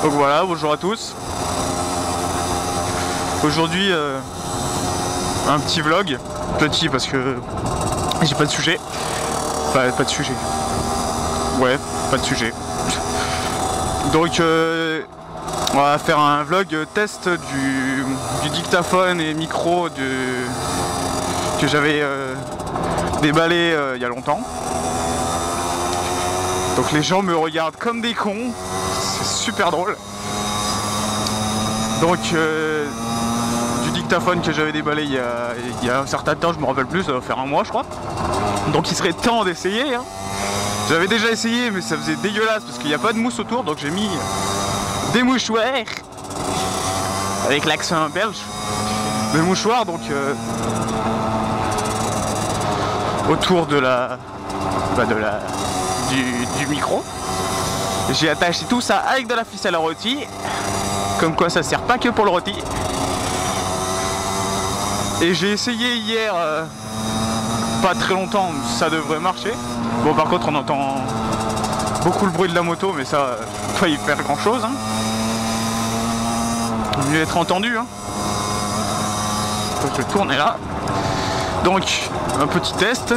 Donc voilà, bonjour à tous. Aujourd'hui, un petit vlog. Petit parce que j'ai pas de sujet. Pas de sujet. Ouais, pas de sujet. Donc on va faire un vlog test du dictaphone et micro que j'avais déballé il y a longtemps. Donc les gens me regardent comme des cons, c'est super drôle. Donc du dictaphone que j'avais déballé il y a un certain temps, je me rappelle plus, ça va faire un mois je crois. Donc il serait temps d'essayer. Hein. J'avais déjà essayé mais ça faisait dégueulasse parce qu'il n'y a pas de mousse autour, donc j'ai mis des mouchoirs avec l'accent belge. Des mouchoirs donc autour de du micro. J'ai attaché tout ça avec de la ficelle à rôti, comme quoi ça sert pas que pour le rôti. Et j'ai essayé hier, pas très longtemps, ça devrait marcher. Bon par contre on entend beaucoup le bruit de la moto, mais ça pas y faire grand chose. Hein. Mieux être entendu. Hein. Je tourne là. Donc un petit test.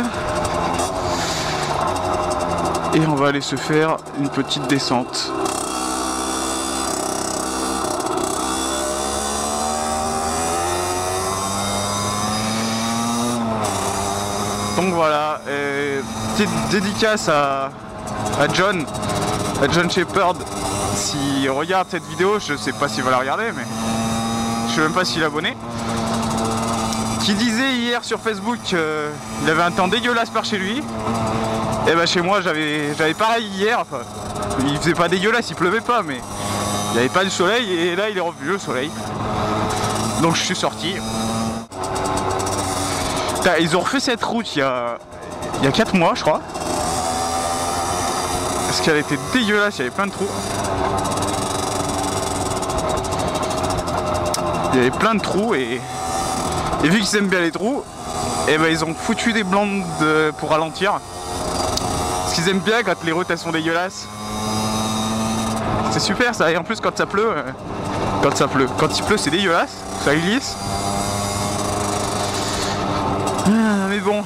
Et on va aller se faire une petite descente. Donc voilà, petite dédicace à John Shepherd. S'il regarde cette vidéo, je sais pas s'il va la regarder, mais je sais même pas s'il est abonné. Qui disait hier sur Facebook qu'il avait un temps dégueulasse par chez lui. Et bah chez moi j'avais pareil hier, enfin, il faisait pas dégueulasse, il pleuvait pas, mais il n'y avait pas du soleil et là il est revenu le soleil. Donc je suis sorti. Ils ont refait cette route il y a 4 mois je crois. Parce qu'elle était dégueulasse, il y avait plein de trous. Il y avait plein de trous et vu qu'ils aiment bien les trous, et bah ils ont foutu des blancs pour ralentir. Parce qu'ils aiment bien quand les routes elles sont dégueulasses. C'est super ça, et en plus quand il pleut c'est dégueulasse, ça glisse. Ah, mais bon.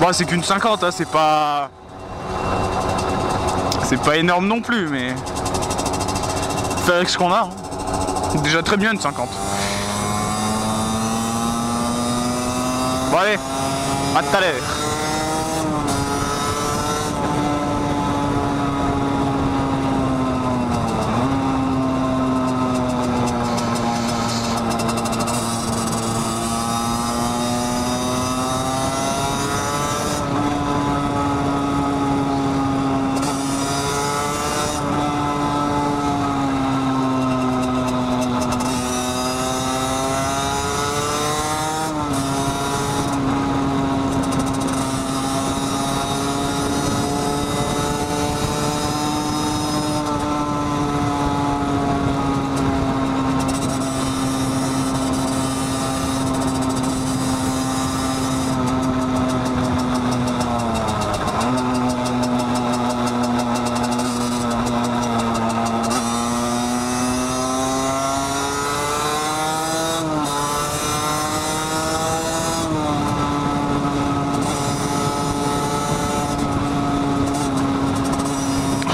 Bon, c'est qu'une 50, hein, c'est pas énorme non plus, mais faire avec ce qu'on a, hein. Déjà très bien une 50. Bon allez, à tout à l'heure.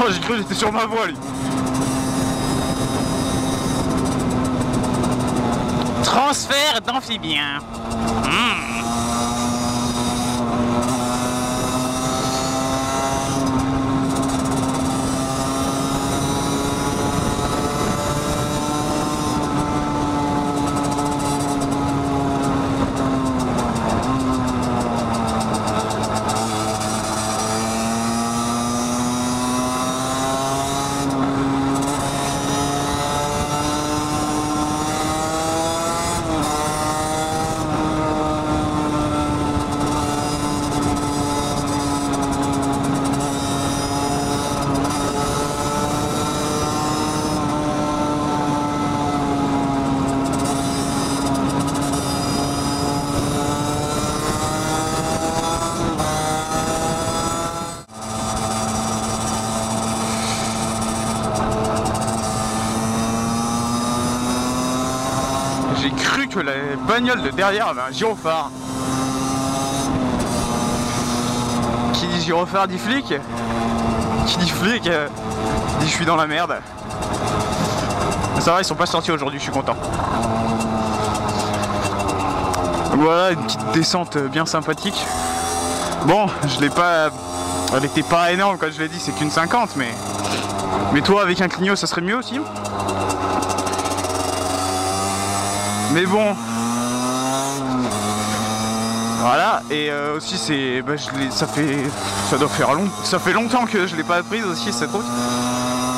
Oh, j'ai cru qu'il était sur ma voie, lui. Transfert d'amphibien. J'ai cru que la bagnole de derrière avait un gyrophare. Qui dit gyrophare dit flic. Qui dit flic dit je suis dans la merde. Ça va, ils sont pas sortis aujourd'hui, je suis content. Voilà, une petite descente bien sympathique. Bon, je l'ai pas... Elle était pas énorme quand je l'ai dit, c'est qu'une 50, mais toi avec un clignot ça serait mieux aussi. Mais bon, voilà, et aussi c'est, bah, ça fait longtemps que je l'ai pas prise aussi cette route,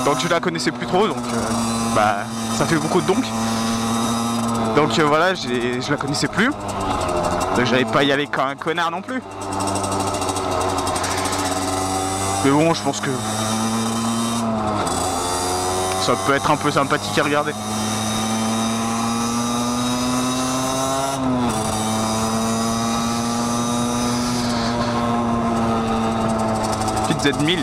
donc je la connaissais plus trop, donc bah ça fait beaucoup de donc voilà, je la connaissais plus, donc j'allais pas y aller comme un connard non plus. Mais bon, je pense que ça peut être un peu sympathique à regarder. Z1000.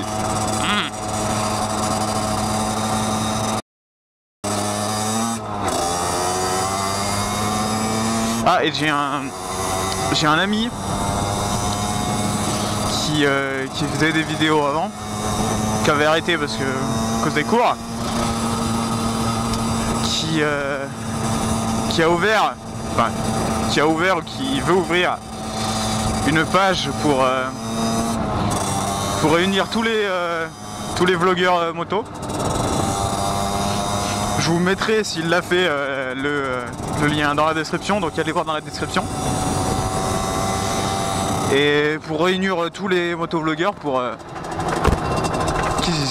Ah, et j'ai un ami qui faisait des vidéos avant, qui avait arrêté parce que à cause des cours, qui a ouvert, enfin ou qui veut ouvrir une page pour réunir tous les vlogueurs moto. Je vous mettrai, s'il l'a fait, le lien dans la description, donc allez voir dans la description. Et pour réunir tous les motovlogueurs pour...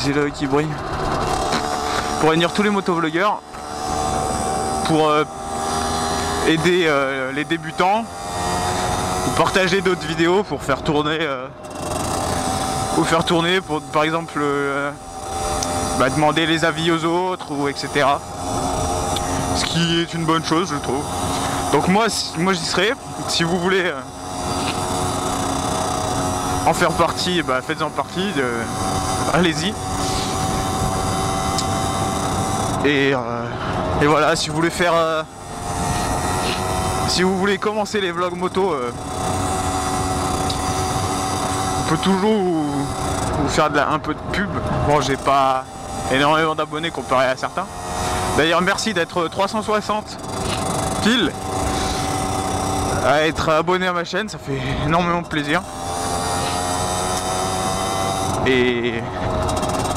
c'est là qui brille. Pour réunir tous les motovlogueurs pour aider les débutants, ou partager d'autres vidéos pour faire tourner... ou faire tourner pour par exemple demander les avis aux autres ou etc. Ce qui est une bonne chose je trouve. Donc moi j'y serai. Si vous voulez en faire partie, faites-en partie, allez-y. Et voilà, si vous voulez faire si vous voulez commencer les vlogs moto peux toujours vous faire un peu de pub. Bon, j'ai pas énormément d'abonnés comparé à certains. D'ailleurs, merci d'être 360 pile à être abonné à ma chaîne, ça fait énormément de plaisir. Et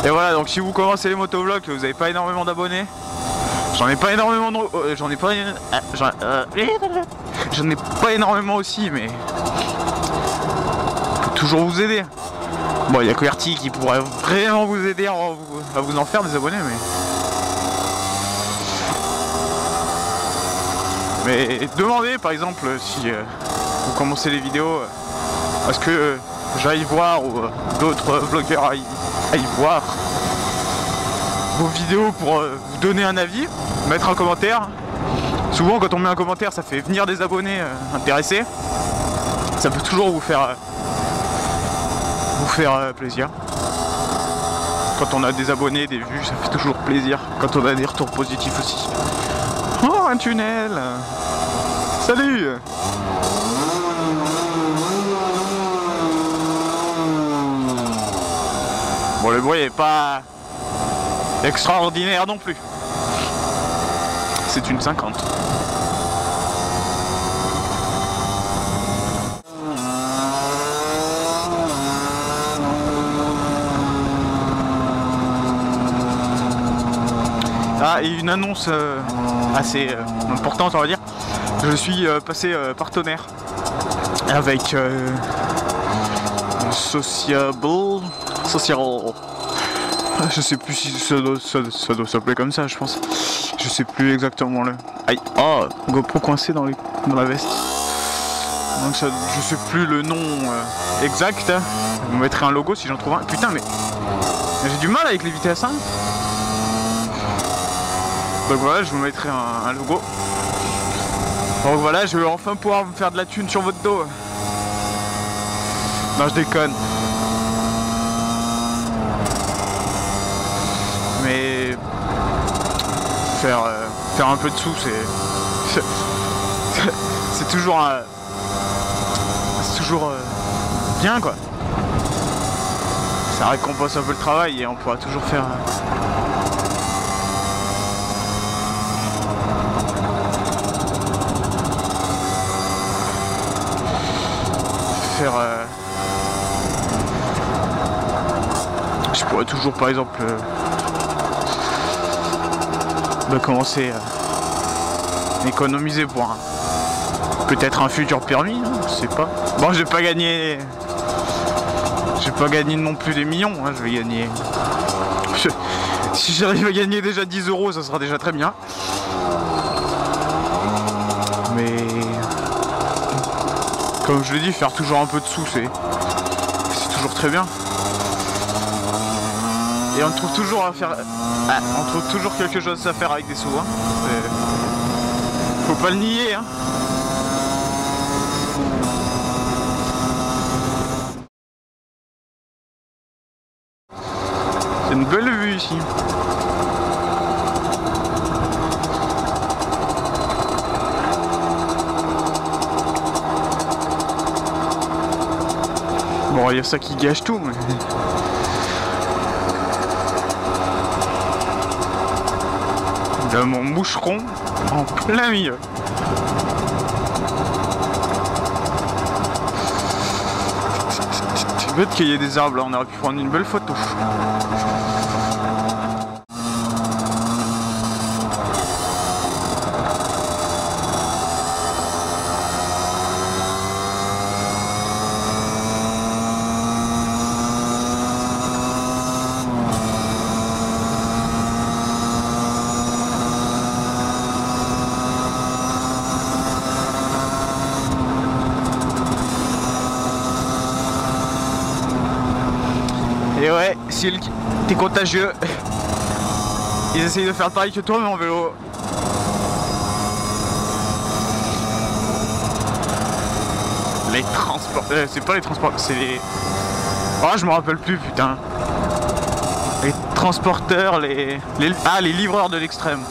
voilà, donc si vous commencez les motovlogs, que vous n'avez pas énormément d'abonnés, j'en ai pas énormément j'en ai pas énormément aussi, mais je peux toujours vous aider. Bon, il y a QWERTY qui pourrait vraiment vous aider à vous en faire des abonnés, mais demandez par exemple si vous commencez les vidéos, est-ce que j'aille voir ou d'autres vlogueurs aillent voir vos vidéos pour vous donner un avis, mettre un commentaire. Souvent quand on met un commentaire, ça fait venir des abonnés intéressés. Ça peut toujours vous faire plaisir. Quand on a des abonnés, des vues, ça fait toujours plaisir. Quand on a des retours positifs aussi. Oh, un tunnel! Salut! Bon, le bruit est pas extraordinaire non plus. C'est une 50. Ah, et une annonce assez importante, on va dire. Je suis passé partenaire avec Sociable. Je sais plus si ça doit s'appeler comme ça, je pense. Je sais plus exactement le. Aïe, oh, GoPro coincé dans la veste. Donc ça, je sais plus le nom exact. Je vous mettrai un logo si j'en trouve un. Putain, mais j'ai du mal avec les vitesses 1. Donc voilà, je vous mettrai un logo. Donc voilà, je vais enfin pouvoir me faire de la thune sur votre dos. Non, je déconne. Mais faire un peu de sous, c'est toujours bien, quoi. Ça récompense un peu le travail et on pourra toujours faire je pourrais toujours par exemple commencer à économiser pour peut-être un futur permis, hein, je sais pas. Bon, je vais pas gagner non plus des millions, hein, je vais gagner si j'arrive à gagner déjà 10 €, ça sera déjà très bien. Mais comme je l'ai dit, faire toujours un peu de sous, c'est toujours très bien. Et on trouve toujours à faire. On trouve toujours quelque chose à faire avec des sous, hein. Faut pas le nier, hein. C'est une belle vue ici. Bon, il y a ça qui gâche tout, mais... Là, mon moucheron en plein milieu. C'est bête qu'il y ait des arbres là, on aurait pu prendre une belle photo. Et ouais, Silk, t'es contagieux. Ils essayent de faire pareil que toi mais en vélo. Les transports... c'est pas les transports, c'est les... Oh, je me rappelle plus, putain. Les transporteurs, les livreurs de l'extrême.